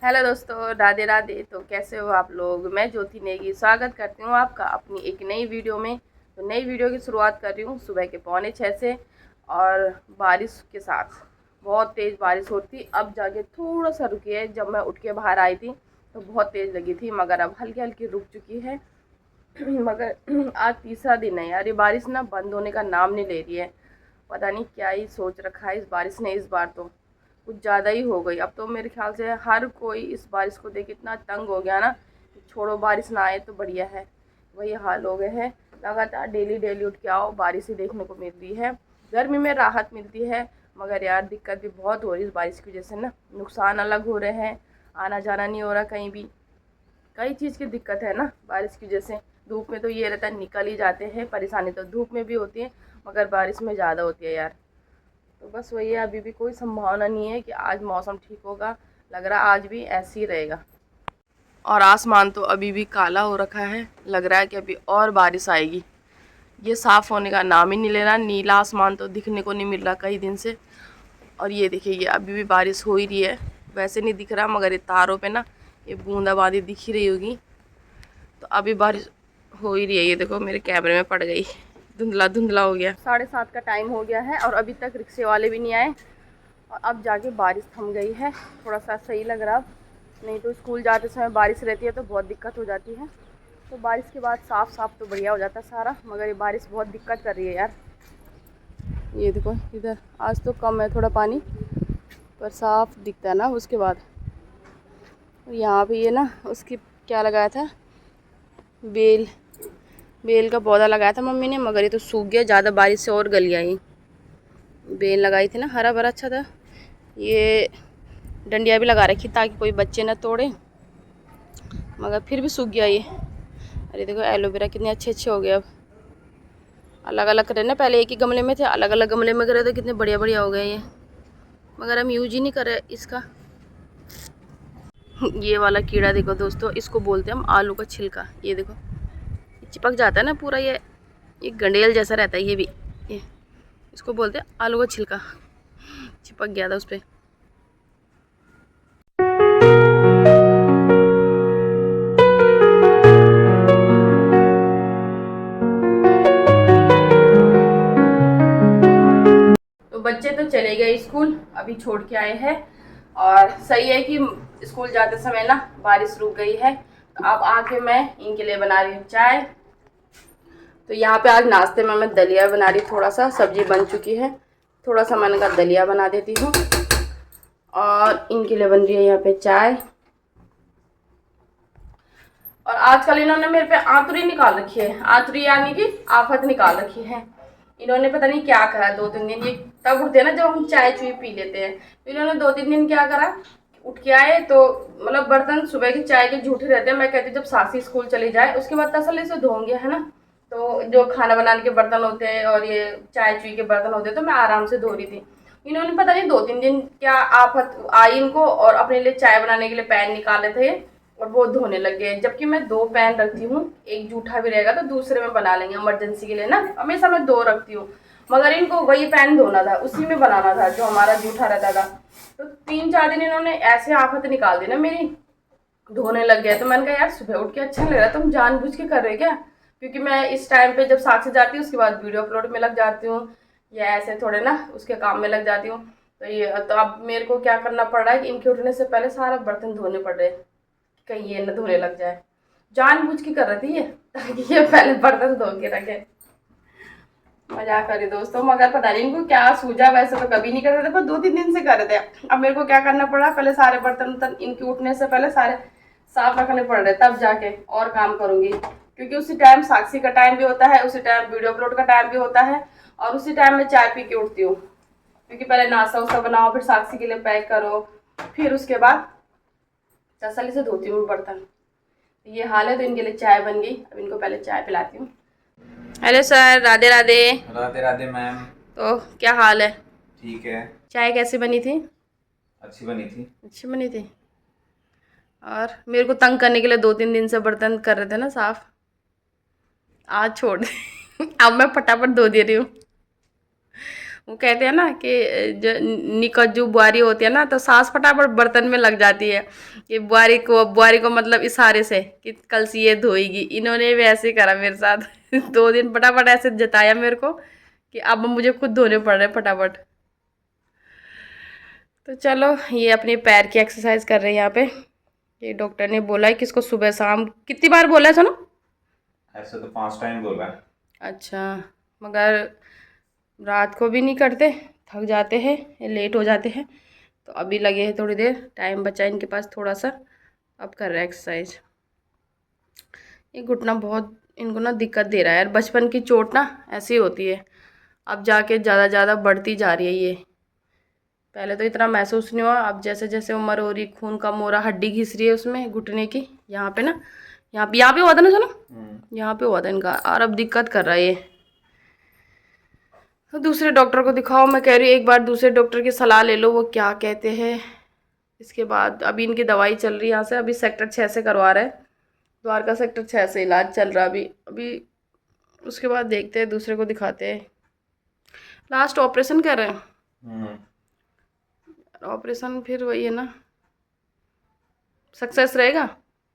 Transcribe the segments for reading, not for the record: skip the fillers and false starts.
Hello दोस्तों, राधे राधे। तो कैसे हो आप लोग। मैं ज्योति नेगी स्वागत करती हूँ आपका अपनी एक नई वीडियो में। तो नई वीडियो की शुरुआत कर रही हूँ सुबह के 5:45 से, और बारिश के साथ। बहुत तेज़ बारिश होती, अब जाके थोड़ा सा रुकी है। जब मैं उठ के बाहर आई थी तो बहुत तेज़ लगी थी, मगर अब हल्की हल्की रुक चुकी है। मगर आज तीसरा दिन है यार, ये बारिश ना बंद होने का नाम नहीं ले रही है। पता नहीं क्या ही सोच रखा है इस बारिश ने। इस बार तो कुछ ज़्यादा ही हो गई। अब तो मेरे ख्याल से हर कोई इस बारिश को देख इतना तंग हो गया ना, छोड़ो बारिश ना आए तो बढ़िया है। वही हाल हो गए हैं। लगातार डेली डेली उठ के आओ, बारिश ही देखने को मिल रही है। गर्मी में राहत मिलती है, मगर यार दिक्कत भी बहुत हो रही है इस बारिश की वजह से ना। नुकसान अलग हो रहे हैं, आना जाना नहीं हो रहा कहीं भी। कई चीज़ की दिक्कत है ना बारिश की वजह से। धूप में तो ये रहता है निकल ही जाते हैं, परेशानी तो धूप में भी होती है, मगर बारिश में ज़्यादा होती है यार। तो बस वही है, अभी भी कोई संभावना नहीं है कि आज मौसम ठीक होगा। लग रहा आज भी ऐसे ही रहेगा। और आसमान तो अभी भी काला हो रखा है, लग रहा है कि अभी और बारिश आएगी। ये साफ़ होने का नाम ही नहीं ले रहा। नीला आसमान तो दिखने को नहीं मिल रहा कई दिन से। और ये देखिए, ये अभी भी बारिश हो ही रही है। वैसे नहीं दिख रहा, मगर ये तारों पे ना ये बूंदाबांदी दिख ही रही होगी। तो अभी बारिश हो ही रही है। ये देखो मेरे कैमरे में पड़ गई, धुंधला धुंधला हो गया। 7:30 का टाइम हो गया है और अभी तक रिक्शे वाले भी नहीं आए। और अब जाके बारिश थम गई है, थोड़ा सा सही लग रहा। नहीं तो स्कूल जाते समय बारिश रहती है तो बहुत दिक्कत हो जाती है। तो बारिश के बाद साफ़ साफ़ तो बढ़िया हो जाता सारा, मगर ये बारिश बहुत दिक्कत कर रही है यार। ये देखो इधर आज तो कम है थोड़ा पानी, पर साफ़ दिखता है ना उसके बाद। और यहाँ पे ये ना उसकी क्या लगाया था, बेल का पौधा लगाया था मम्मी ने, मगर ये तो सूख गया ज़्यादा बारिश से और गल गया। ये बेल लगाई थी ना, हरा भरा अच्छा था। ये डंडिया भी लगा रखी ताकि कोई बच्चे ना तोड़े, मगर फिर भी सूख गया ये। अरे देखो एलोवेरा कितने अच्छे अच्छे हो गए। अब अलग अलग करे ना, पहले एक ही गमले में थे, अलग अलग गमले में करे तो कितने बढ़िया बढ़िया हो गए ये, मगर हम यूज ही नहीं कर रहे इसका। ये वाला कीड़ा देखो दोस्तों, इसको बोलते हैं हम आलू का छिलका। ये देखो चिपक जाता है ना पूरा, ये गंडेल जैसा रहता है ये भी। ये इसको बोलते हैं आलू का छिलका, चिपक गया था उस पर। तो बच्चे तो चले गए स्कूल, अभी छोड़ के आए हैं। और सही है कि स्कूल जाते समय ना बारिश रुक गई है। तो अब आके मैं इनके लिए बना रही हूँ चाय। तो यहाँ पे आज नाश्ते में मैं दलिया बना रही, थोड़ा सा सब्जी बन चुकी है, थोड़ा सा मैंने कहा दलिया बना देती हूँ। और इनके लिए बन रही है यहाँ पे चाय। और आजकल इन्होंने मेरे पे आंतुरी निकाल रखी है, आंतुरी यानी कि आफत निकाल रखी है। इन्होंने पता नहीं क्या करा 2-3 दिन। ये तब उठते हैं ना जब हम चाय चुई पी लेते हैं, तो इन्होंने 2-3 दिन क्या करा, उठ के आए तो मतलब बर्तन सुबह की चाय के झूठे रहते हैं। मैं कहती जब सासी स्कूल चली जाए उसके बाद तसल्ली से धोंगे, है ना। तो जो खाना बनाने के बर्तन होते हैं और ये चाय चुई के बर्तन होते हैं तो मैं आराम से धो रही थी। इन्होंने पता नहीं 2-3 दिन क्या आफत आई इनको, और अपने लिए चाय बनाने के लिए पैन निकाले थे और वो धोने लग गए। जबकि मैं 2 पैन रखती हूँ, एक जूठा भी रहेगा तो दूसरे में बना लेंगे इमरजेंसी के लिए ना, हमेशा मैं 2 रखती हूँ। मगर इनको वही पैन धोना था, उसी में बनाना था जो हमारा जूठा रहता था। तो 3-4 दिन इन्होंने ऐसे आफत निकाल दी ना मेरी, धोने लग गए। तो मैंने कहा यार सुबह उठ के अच्छा नहीं लग रहा, तुम जानबूझ के कर रहे हो क्या। क्योंकि मैं इस टाइम पे जब साक्षी जाती हूँ उसके बाद वीडियो अपलोड में लग जाती हूँ, या ऐसे थोड़े ना उसके काम में लग जाती हूँ। तो अब मेरे को क्या करना पड़ रहा है कि इनके उठने से पहले सारा बर्तन धोने पड़ रहे हैं, कहीं ये न धोने लग जाए। जानबूझ के कर रही थी ये, ताकि ये पहले बर्तन धो के रखे। मजाक करी दोस्तों, मगर पता नहीं इनको क्या सूझा। वैसे तो कभी नहीं करते थे, पर 2-3 दिन से कर रहे थे। अब मेरे को क्या करना पड़ा, पहले सारे बर्तन इनके उठने से पहले सारे साफ रखने पड़ रहे, तब जाके और काम करूंगी। क्योंकि उसी टाइम साक्षी का टाइम भी होता है, उसी टाइम वीडियो अपलोड का टाइम भी होता है, और उसी टाइम में चाय पी के उठती हूँ। क्योंकि पहले नाश्ता वास्ता बनाओ, फिर साक्षी के लिए पैक करो, फिर उसके बाद तसल्ली से धोती हूँ बर्तन। ये हाल है। तो इनके लिए चाय बन गई, अब इनको पहले चाय पिलाती हूँ। Hello sir, Radhe Radhe. Radhe Radhe ma'am. तो क्या हाल है। ठीक है। चाय कैसी बनी थी। अच्छी बनी थी। अच्छी बनी थी। और मेरे को तंग करने के लिए 2-3 दिन से बर्तन कर रहे थे ना साफ, आज छोड़ दे। अब मैं फटाफट धो दे रही हूँ। वो कहते हैं ना कि जो निकज्जू बुआरी होती है ना, तो सांस फटाफट बर्तन में लग जाती है। कि बुआरी को मतलब इशारे से कि कल से ये धोएगी। इन्होंने भी ऐसे ही करा मेरे साथ 2 दिन फटाफट ऐसे जताया मेरे को कि अब मुझे खुद धोने पड़ रहे फटाफट। तो चलो ये अपने पैर की एक्सरसाइज कर रहे हैं यहाँ पे। ये डॉक्टर ने बोला है कि इसको सुबह शाम कितनी बार बोला है सुनो? ऐसे तो 5 टाइम बोला है। अच्छा, मगर रात को भी नहीं करते, थक जाते हैं, लेट हो जाते हैं। तो अभी लगे हैं थोड़ी देर, टाइम बचा इनके पास थोड़ा सा, अब कर रहे हैं एक्सरसाइज। ये घुटना बहुत इनको ना दिक्कत दे रहा है यार। बचपन की चोट ना ऐसी होती है, अब जाके ज़्यादा बढ़ती जा रही है ये। पहले तो इतना महसूस नहीं हुआ, अब जैसे जैसे उम्र हो रही, खून कम हो रहा, हड्डी घिस रही है उसमें घुटने की, यहाँ पे ना, यहाँ पे हुआ था ना सुनो, यहाँ पे हुआ था इनका, और अब दिक्कत कर रहा है ये। तो दूसरे डॉक्टर को दिखाओ, मैं कह रही हूँ एक बार दूसरे डॉक्टर की सलाह ले लो, वो क्या कहते हैं। इसके बाद अभी इनकी दवाई चल रही है यहाँ से, अभी सेक्टर 6 से करवा रहे हैं, द्वारका सेक्टर 6 से इलाज चल रहा अभी अभी। उसके बाद देखते हैं, दूसरे को दिखाते हैं। लास्ट ऑपरेशन कर रहे हैं। ऑपरेशन फिर वही है ना, सक्सेस रहेगा,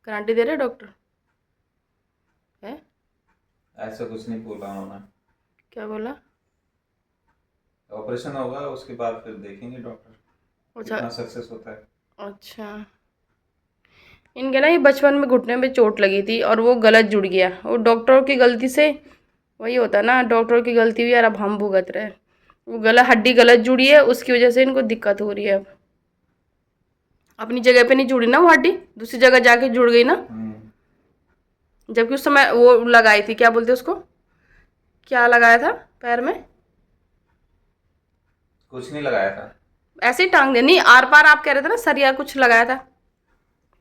गारंटी दे रहे डॉक्टर है? ऐसा कुछ नहीं बोला उन्होंने। क्या बोला? ऑपरेशन होगा, उसके बाद फिर देखेंगे डॉक्टर अच्छा कितना सक्सेस होता है। अच्छा, इनके ना ये बचपन में घुटने में चोट लगी थी और वो गलत जुड़ गया, वो डॉक्टरों की गलती से, वही होता है ना, डॉक्टरों की गलती हुई और अब हम भुगत रहे हैं। वो गलत हड्डी गलत जुड़ी है, उसकी वजह से इनको दिक्कत हो रही है। अब अपनी जगह पे नहीं जुड़ी ना वो हड्डी, दूसरी जगह जाके जुड़ गई ना। जबकि उस समय वो लगाई थी, क्या बोलते उसको, क्या लगाया था पैर में? कुछ नहीं लगाया था, ऐसे ही टांग दे, नहीं आर पार आप कह रहे थे ना, सरिया कुछ लगाया था।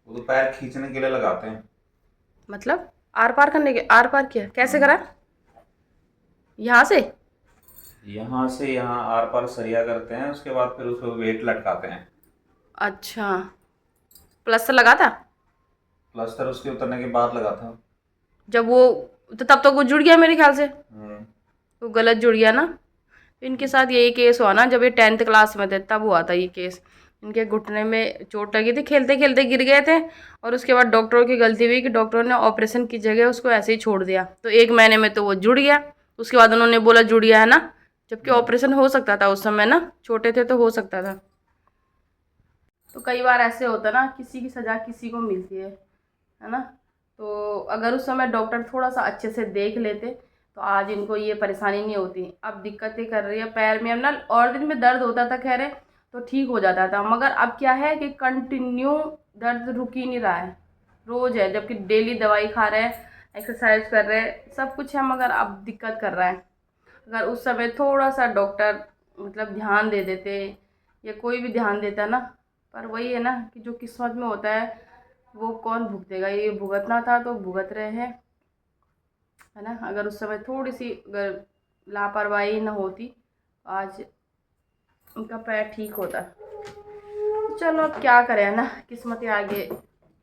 वो तो पैर खींचने के लिए लगाते हैं। मतलब आर पार करने के, आर पार किया कैसे करा? यहाँ से यहाँ आर पार सरिया करते हैं, उसके बाद फिर उसको वेट लटकाते हैं। अच्छा, प्लास्टर लगा था? प्लास्टर उसके उतरने के बाद लगा था। जब वो, तो तब तक वो जुड़ गया मेरे ख्याल से, वो गलत जुड़ गया ना। इनके साथ यही केस हुआ ना, जब ये 10th क्लास में थे तब हुआ था ये केस। इनके घुटने में चोट लगी थी, खेलते खेलते गिर गए थे, और उसके बाद डॉक्टरों की गलती हुई कि डॉक्टरों ने ऑपरेशन की जगह उसको ऐसे ही छोड़ दिया, तो 1 महीने में तो वो जुड़ गया। उसके बाद उन्होंने बोला जुड़ गया है ना, जबकि ऑपरेशन हो सकता था उस समय ना, छोटे थे तो हो सकता था। तो कई बार ऐसे होता ना, किसी की सज़ा किसी को मिलती है ना। तो अगर उस समय डॉक्टर थोड़ा सा अच्छे से देख लेते तो आज इनको ये परेशानी नहीं होती। अब दिक्कतें कर रही है पैर में, अब ना और दिन में दर्द होता था खैर तो ठीक हो जाता था, मगर अब क्या है कि कंटिन्यू दर्द रुक ही नहीं रहा है, रोज़ है, जबकि डेली दवाई खा रहे हैं, एक्सरसाइज कर रहे हैं, सब कुछ है, मगर अब दिक्कत कर रहा है। अगर उस समय थोड़ा सा डॉक्टर मतलब ध्यान दे देते, या कोई भी ध्यान देता ना, पर वही है ना कि जो किस्मत में होता है वो कौन भुगतेगा, ये भुगतना था तो भुगत रहे हैं, है ना। अगर उस समय थोड़ी सी अगर लापरवाही ना होती, आज उनका पैर ठीक होता। चलो अब क्या करें, है ना, किस्मत आगे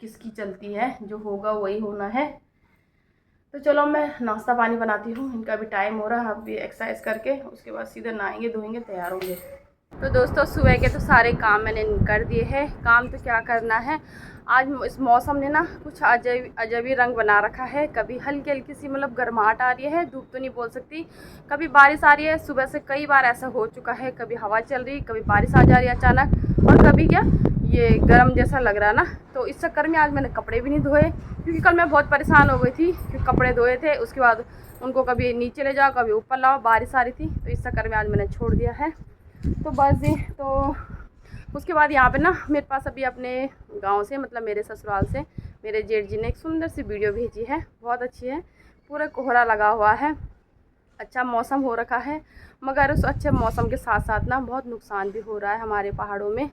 किसकी चलती है, जो होगा वही होना है। तो चलो मैं नाश्ता पानी बनाती हूँ, इनका भी टाइम हो रहा है, अब भी एक्सरसाइज करके उसके बाद सीधे नहाएंगे धोएंगे तैयार होंगे। तो दोस्तों सुबह के तो सारे काम मैंने कर दिए हैं। काम तो क्या करना है, आज इस मौसम ने ना कुछ अजब ही रंग बना रखा है। कभी हल्की हल्की सी मतलब गर्माहट आ रही है, धूप तो नहीं बोल सकती, कभी बारिश आ रही है। सुबह से कई बार ऐसा हो चुका है, कभी हवा चल रही, कभी बारिश आ जा रही है अचानक, और कभी क्या ये गर्म जैसा लग रहा ना। तो इस चक्कर में आज मैंने कपड़े भी नहीं धोए, क्योंकि कल मैं बहुत परेशान हो गई थी कि कपड़े धोए थे, उसके बाद उनको कभी नीचे ले जाओ कभी ऊपर लाओ, बारिश आ रही थी, तो इस चक्कर में आज मैंने छोड़ दिया है। तो बस जी, तो उसके बाद यहाँ पे ना मेरे पास अभी अपने गांव से मतलब मेरे ससुराल से मेरे जेठ जी ने एक सुंदर सी वीडियो भेजी है, बहुत अच्छी है। पूरा कोहरा लगा हुआ है, अच्छा मौसम हो रखा है, मगर उस अच्छे मौसम के साथ साथ ना बहुत नुकसान भी हो रहा है हमारे पहाड़ों में।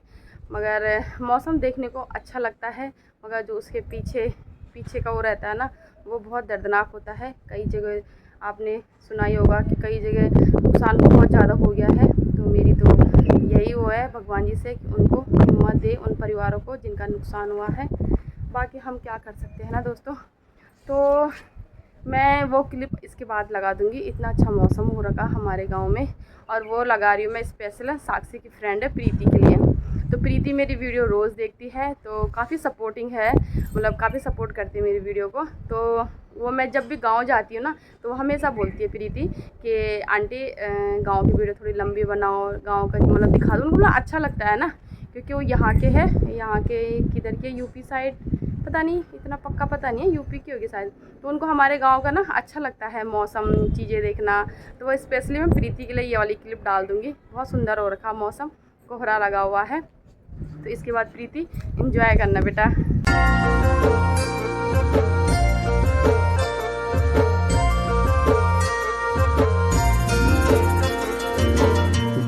मगर मौसम देखने को अच्छा लगता है, मगर जो उसके पीछे का वो रहता है ना, वो बहुत दर्दनाक होता है। कई जगह आपने सुना ही होगा कि कई जगह नुकसान बहुत ज़्यादा हो गया है। तो मेरी तो यही वो है भगवान जी से कि उनको हिम्मत दे, उन परिवारों को जिनका नुकसान हुआ है। बाकी हम क्या कर सकते हैं ना दोस्तों। तो मैं वो क्लिप इसके बाद लगा दूँगी। इतना अच्छा मौसम हो रखा हमारे गांव में, और वो लगा रही हूँ मैं स्पेशल साक्षी की फ्रेंड है प्रीति के लिए। तो प्रीति मेरी वीडियो रोज़ देखती है, तो काफ़ी सपोर्टिंग है, मतलब काफ़ी सपोर्ट करती है मेरी वीडियो को। तो वो मैं जब भी गांव जाती हूँ ना, तो वो हमेशा बोलती है प्रीति कि आंटी गांव की वीडियो थोड़ी लंबी बनाओ, गांव का मतलब दिखा दो। उनको बोला अच्छा लगता है ना, क्योंकि वो यहाँ के है, यहाँ के किधर के, यूपी साइड, पता नहीं, इतना पक्का पता नहीं है, यूपी की होगी शायद। तो उनको हमारे गांव का ना अच्छा लगता है मौसम, चीज़ें देखना। तो वो स्पेशली मैं प्रीति के लिए ये वाली क्लिप डाल दूँगी। बहुत सुंदर हो रखा मौसम, कोहरा लगा हुआ है। तो इसके बाद प्रीति एंजॉय करना बेटा।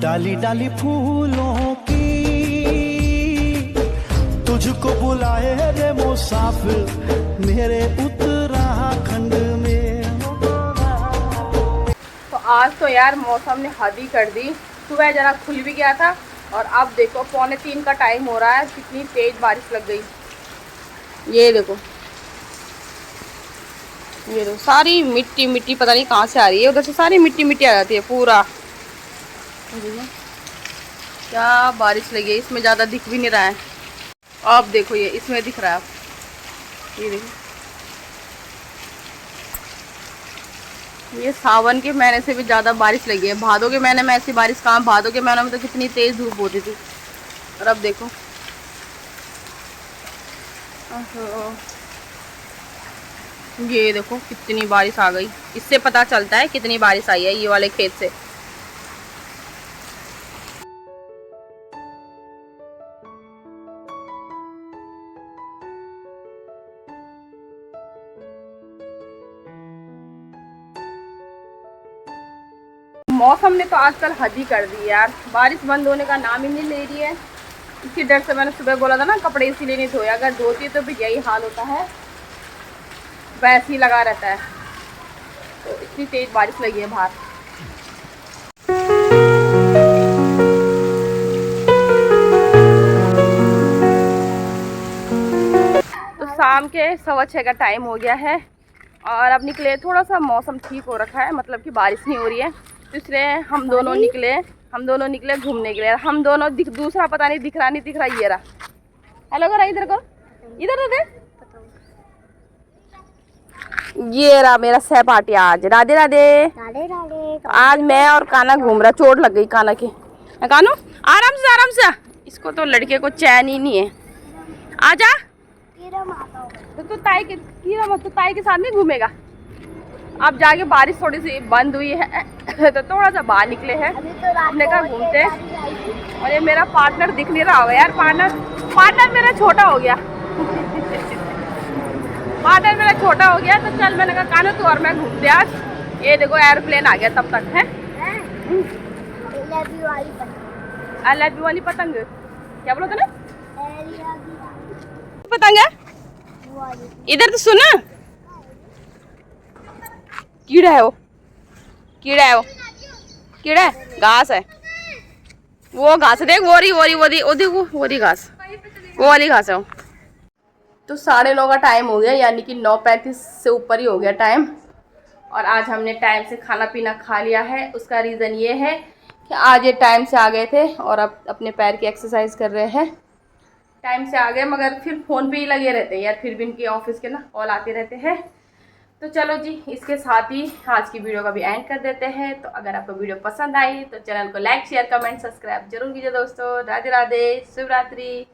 डाली डाली फूलों की तुझको बुलाए रे मुसाफिर मेरे उत्तराखंड में। तो आज तो यार मौसम ने हद ही कर दी। सुबह जरा खुल भी गया था, और अब देखो 2:45 का टाइम हो रहा है, कितनी तेज़ बारिश लग गई। ये देखो, ये देखो, सारी मिट्टी मिट्टी पता नहीं कहाँ से आ रही है, उधर से सारी मिट्टी मिट्टी आ जाती है पूरा। क्या बारिश लगी है, इसमें ज़्यादा दिख भी नहीं रहा है। अब देखो ये इसमें दिख रहा है, ये देखो, ये सावन के महीने से भी ज़्यादा बारिश लगी है। भादों के महीने में ऐसी बारिश कहाँ, भादों के महीने में तो कितनी तेज़ धूप होती थी, और अब देखो। ये देखो कितनी बारिश आ गई, इससे पता चलता है कितनी बारिश आई है ये वाले खेत से। मौसम ने तो आजकल हद ही कर दी है यार, बारिश बंद होने का नाम ही नहीं ले रही है। इसी डर से मैंने सुबह बोला था ना कपड़े इसीलिए नहीं धोए, अगर धोती तो भी यही हाल होता है, वैसे ही लगा रहता है। तो इतनी तेज बारिश लगी है बाहर। तो शाम के 6:15 का टाइम हो गया है, और अब निकले। थोड़ा सा मौसम ठीक हो रखा है, मतलब कि बारिश नहीं हो रही है, तो इसलिए हम दोनों निकले घूमने के लिए। हम दोनों दूसरा पता नहीं दिख रहा ये रहा। हेलो करा इधर को, इधर दे। ये रहा मेरा सहपाठी आज। राधे राधे। आज मैं और काना घूम रहा, चोट लग गई काना के। कानू आराम से, इसको तो लड़के को चैन ही नहीं है। आजा, तो ताई के साथ नहीं घूमेगा। अब जाके बारिश थोड़ी सी बंद हुई है तो थोड़ा सा बाहर निकले हैं, हमने कहा घूमते। और ये मेरा पार्टनर दिख नहीं रहा होगा यार, पार्टनर मेरा छोटा हो गया तो चल मैंने कहा कानू तू और मैं घूमते आज। ये देखो एरोप्लेन आ गया तब तक है। आई लव यू वाली पतंग, क्या बोलो ना पतंग है, इधर तो सुना। कीड़ा है वो, कीड़ा है, घास है, वो घास देख, वो रही घास, वो वाली घास है वो। तो 9:30 का टाइम हो गया, यानी कि 9:35 से ऊपर ही हो गया टाइम। और आज हमने टाइम से खाना पीना खा लिया है। उसका रीज़न ये है कि आज ये टाइम से आ गए थे और अब अपने पैर की एक्सरसाइज कर रहे हैं। टाइम से आ गए मगर फिर फ़ोन पे ही लगे रहते हैं यार, फिर भी इनके ऑफिस के ना कॉल आते रहते हैं। तो चलो जी, इसके साथ ही आज की वीडियो का भी एंड कर देते हैं। तो अगर आपको वीडियो पसंद आई तो चैनल को लाइक शेयर कमेंट सब्सक्राइब जरूर कीजिए दोस्तों। राधे राधे, शुभ रात्रि।